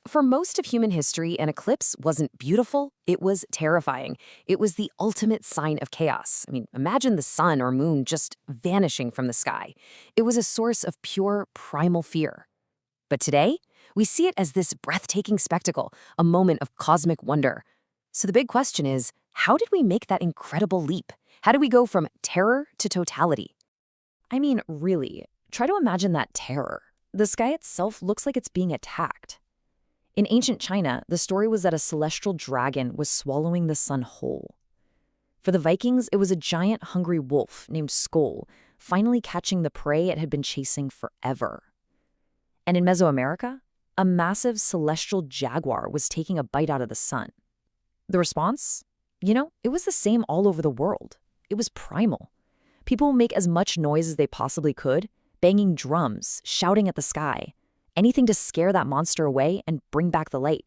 For most of human history, an eclipse wasn't beautiful, it was terrifying. It was the ultimate sign of chaos. Imagine the sun or moon just vanishing from the sky. It was a source of pure primal fear. But today, we see it as this breathtaking spectacle, a moment of cosmic wonder. So the big question is, how did we make that incredible leap? How did we go from terror to totality? Really, try to imagine that terror. The sky itself looks like it's being attacked. In ancient China, the story was that a celestial dragon was swallowing the sun whole. For the Vikings, it was a giant hungry wolf named Skoll, finally catching the prey it had been chasing forever. And in Mesoamerica, a massive celestial jaguar was taking a bite out of the sun. The response? It was the same all over the world. It was primal. People would make as much noise as they possibly could, banging drums, shouting at the sky. Anything to scare that monster away and bring back the light.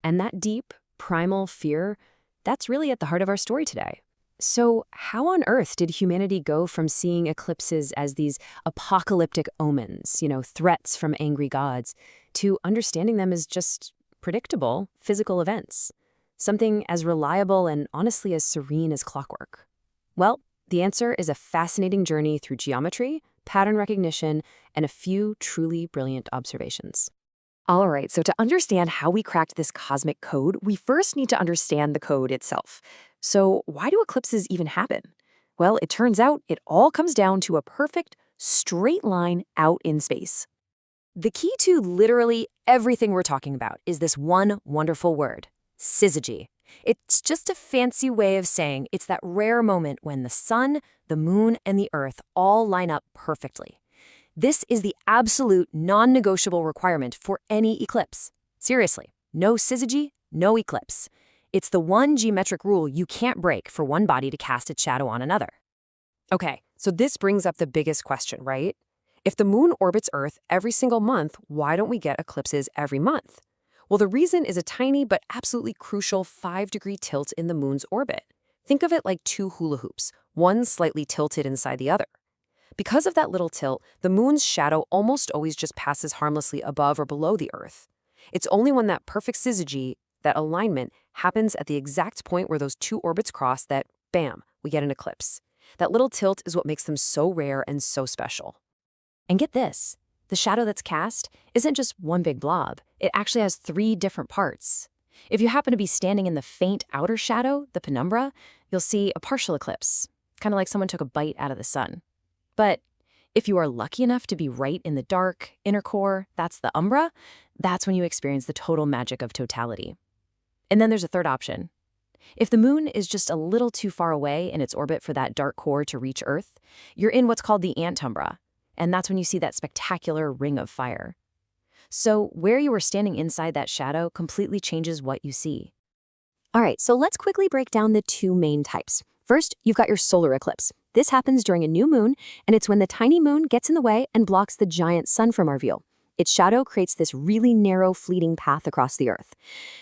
And that deep, primal fear, that's really at the heart of our story today. So how on earth did humanity go from seeing eclipses as these apocalyptic omens, threats from angry gods, to understanding them as just predictable physical events? Something as reliable and honestly as serene as clockwork? Well, the answer is a fascinating journey through geometry, pattern recognition, and a few truly brilliant observations. All right, so to understand how we cracked this cosmic code, we first need to understand the code itself. So why do eclipses even happen? Well, it turns out it all comes down to a perfect, straight line out in space. The key to literally everything we're talking about is this one wonderful word, syzygy. It's just a fancy way of saying it's that rare moment when the sun, the moon, and the earth all line up perfectly. This is the absolute non-negotiable requirement for any eclipse. Seriously, no syzygy, no eclipse. It's the one geometric rule you can't break for one body to cast its shadow on another. Okay, so this brings up the biggest question, right? If the moon orbits Earth every single month, why don't we get eclipses every month? Well, the reason is a tiny but absolutely crucial 5-degree tilt in the moon's orbit. Think of it like two hula hoops, one slightly tilted inside the other. Because of that little tilt, the moon's shadow almost always just passes harmlessly above or below the Earth. It's only when that perfect syzygy, that alignment, happens at the exact point where those two orbits cross that, bam, we get an eclipse. That little tilt is what makes them so rare and so special. And get this. The shadow that's cast isn't just one big blob. It actually has 3 different parts. If you happen to be standing in the faint outer shadow, the penumbra, you'll see a partial eclipse, kind of like someone took a bite out of the sun. But if you are lucky enough to be right in the dark, inner core, that's the umbra, that's when you experience the total magic of totality. And then there's a third option. If the moon is just a little too far away in its orbit for that dark core to reach Earth, you're in what's called the antumbra. And that's when you see that spectacular ring of fire. So where you are standing inside that shadow completely changes what you see. All right, so let's quickly break down the 2 main types. First, you've got your solar eclipse. This happens during a new moon, and it's when the tiny moon gets in the way and blocks the giant sun from our view. Its shadow creates this really narrow, fleeting path across the Earth.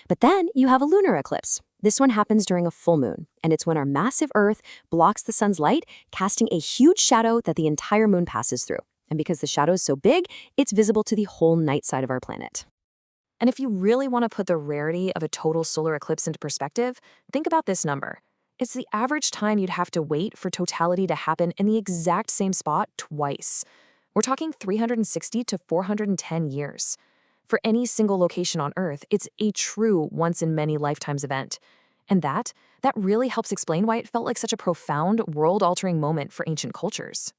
But then you have a lunar eclipse. This one happens during a full moon, and it's when our massive Earth blocks the sun's light, casting a huge shadow that the entire moon passes through. And because the shadow is so big, it's visible to the whole night side of our planet. And if you really want to put the rarity of a total solar eclipse into perspective, think about this number. It's the average time you'd have to wait for totality to happen in the exact same spot twice. We're talking 360 to 410 years. For any single location on Earth, it's a true once-in-many-lifetimes event. And that really helps explain why it felt like such a profound, world-altering moment for ancient cultures.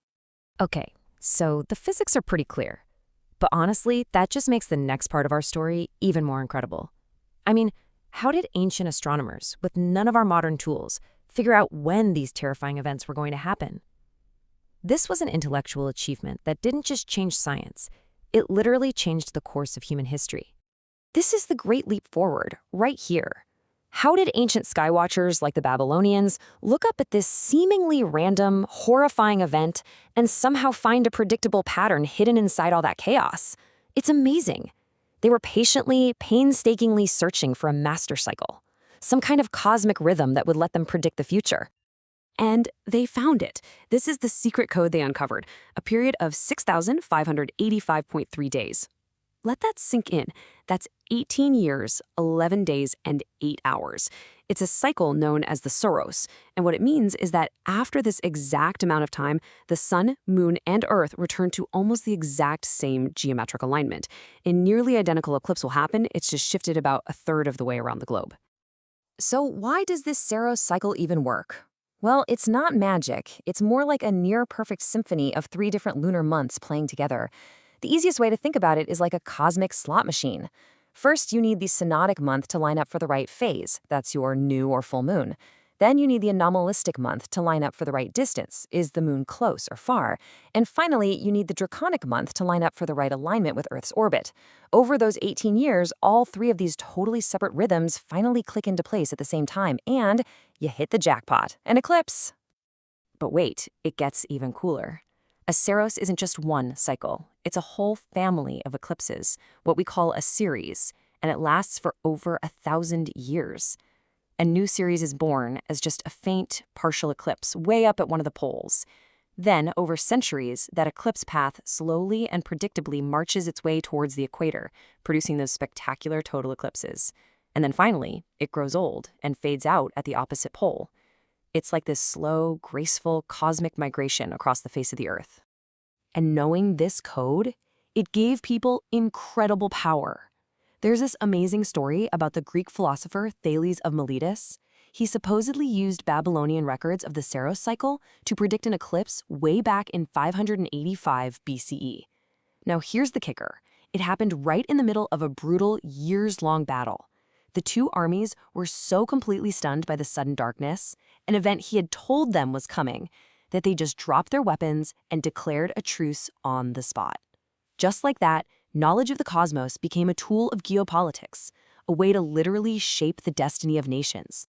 Okay, so the physics are pretty clear. But honestly, that just makes the next part of our story even more incredible. How did ancient astronomers, with none of our modern tools, figure out when these terrifying events were going to happen? This was an intellectual achievement that didn't just change science. It literally changed the course of human history. This is the great leap forward, right here. How did ancient skywatchers like the Babylonians look up at this seemingly random, horrifying event and somehow find a predictable pattern hidden inside all that chaos? It's amazing. They were patiently, painstakingly searching for a master cycle, some kind of cosmic rhythm that would let them predict the future. And they found it. This is the secret code they uncovered, a period of 6,585.3 days. Let that sink in. That's 18 years, 11 days, and 8 hours. It's a cycle known as the Saros, and what it means is that after this exact amount of time, the sun, moon, and earth return to almost the exact same geometric alignment. A nearly identical eclipse will happen, it's just shifted about a third of the way around the globe. So why does this Saros cycle even work? Well, it's not magic. It's more like a near-perfect symphony of 3 different lunar months playing together. The easiest way to think about it is like a cosmic slot machine. First, you need the synodic month to line up for the right phase. That's your new or full moon. Then you need the anomalistic month to line up for the right distance. Is the moon close or far? And finally, you need the draconic month to line up for the right alignment with Earth's orbit. Over those 18 years, all 3 of these totally separate rhythms finally click into place at the same time, and you hit the jackpot, an eclipse. But wait, it gets even cooler. A Saros isn't just one cycle. It's a whole family of eclipses, what we call a series, and it lasts for over 1,000 years. A new series is born as just a faint, partial eclipse way up at one of the poles. Then, over centuries, that eclipse path slowly and predictably marches its way towards the equator, producing those spectacular total eclipses. And then finally, it grows old and fades out at the opposite pole. It's like this slow, graceful, cosmic migration across the face of the Earth. And knowing this code, it gave people incredible power. There's this amazing story about the Greek philosopher Thales of Miletus. He supposedly used Babylonian records of the Saros cycle to predict an eclipse way back in 585 BCE. Now here's the kicker. It happened right in the middle of a brutal, years-long battle. The 2 armies were so completely stunned by the sudden darkness, an event he had told them was coming, that they just dropped their weapons and declared a truce on the spot. Just like that, knowledge of the cosmos became a tool of geopolitics, a way to literally shape the destiny of nations.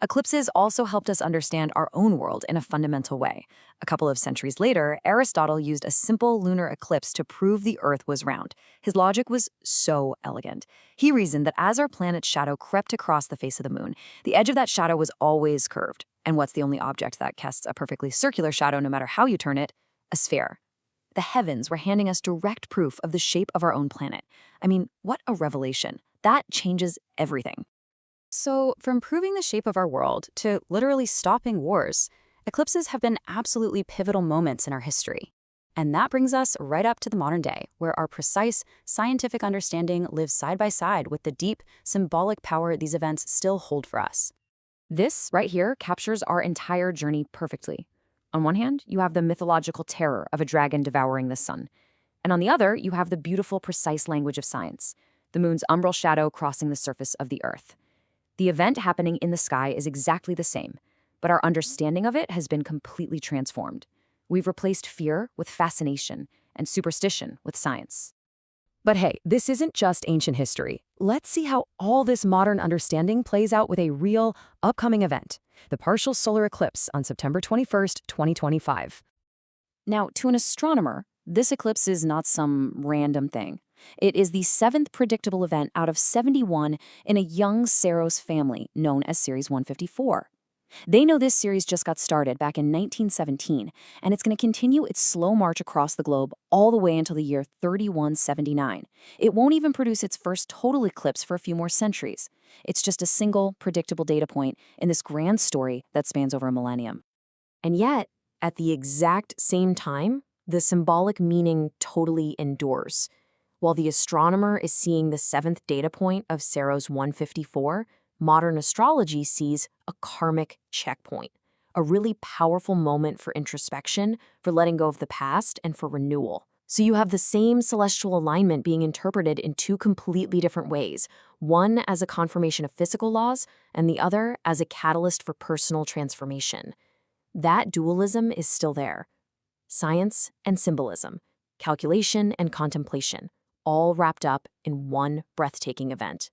Eclipses also helped us understand our own world in a fundamental way. A couple of centuries later, Aristotle used a simple lunar eclipse to prove the Earth was round. His logic was so elegant. He reasoned that as our planet's shadow crept across the face of the moon, the edge of that shadow was always curved. And what's the only object that casts a perfectly circular shadow no matter how you turn it? A sphere. The heavens were handing us direct proof of the shape of our own planet. I mean, what a revelation. That changes everything. So, from proving the shape of our world to literally stopping wars, eclipses have been absolutely pivotal moments in our history. And that brings us right up to the modern day, where our precise scientific understanding lives side by side with the deep, symbolic power these events still hold for us. This right here captures our entire journey perfectly. On one hand, you have the mythological terror of a dragon devouring the sun. And on the other, you have the beautiful, precise language of science, the moon's umbral shadow crossing the surface of the Earth. The event happening in the sky is exactly the same, but our understanding of it has been completely transformed. We've replaced fear with fascination and superstition with science. But hey, this isn't just ancient history. Let's see how all this modern understanding plays out with a real, upcoming event, the partial solar eclipse on September 21st, 2025. Now, to an astronomer, this eclipse is not some random thing. It is the 7th predictable event out of 71 in a young Saros family known as Series 154. They know this series just got started back in 1917, and it's going to continue its slow march across the globe all the way until the year 3179. It won't even produce its first total eclipse for a few more centuries. It's just a single, predictable data point in this grand story that spans over a millennium. And yet, at the exact same time, the symbolic meaning totally endures. While the astronomer is seeing the 7th data point of Saros 154, modern astrology sees a karmic checkpoint, a really powerful moment for introspection, for letting go of the past, and for renewal. So you have the same celestial alignment being interpreted in 2 completely different ways, one as a confirmation of physical laws, and the other as a catalyst for personal transformation. That dualism is still there. Science and symbolism, calculation and contemplation, all wrapped up in one breathtaking event.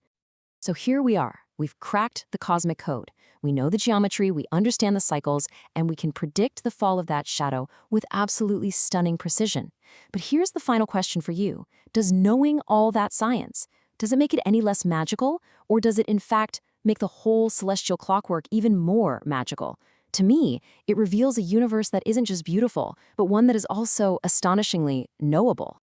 So here we are. We've cracked the cosmic code. We know the geometry, we understand the cycles, and we can predict the fall of that shadow with absolutely stunning precision. But here's the final question for you. Does knowing all that science, does it make it any less magical, or does it in fact make the whole celestial clockwork even more magical? To me, it reveals a universe that isn't just beautiful, but one that is also astonishingly knowable.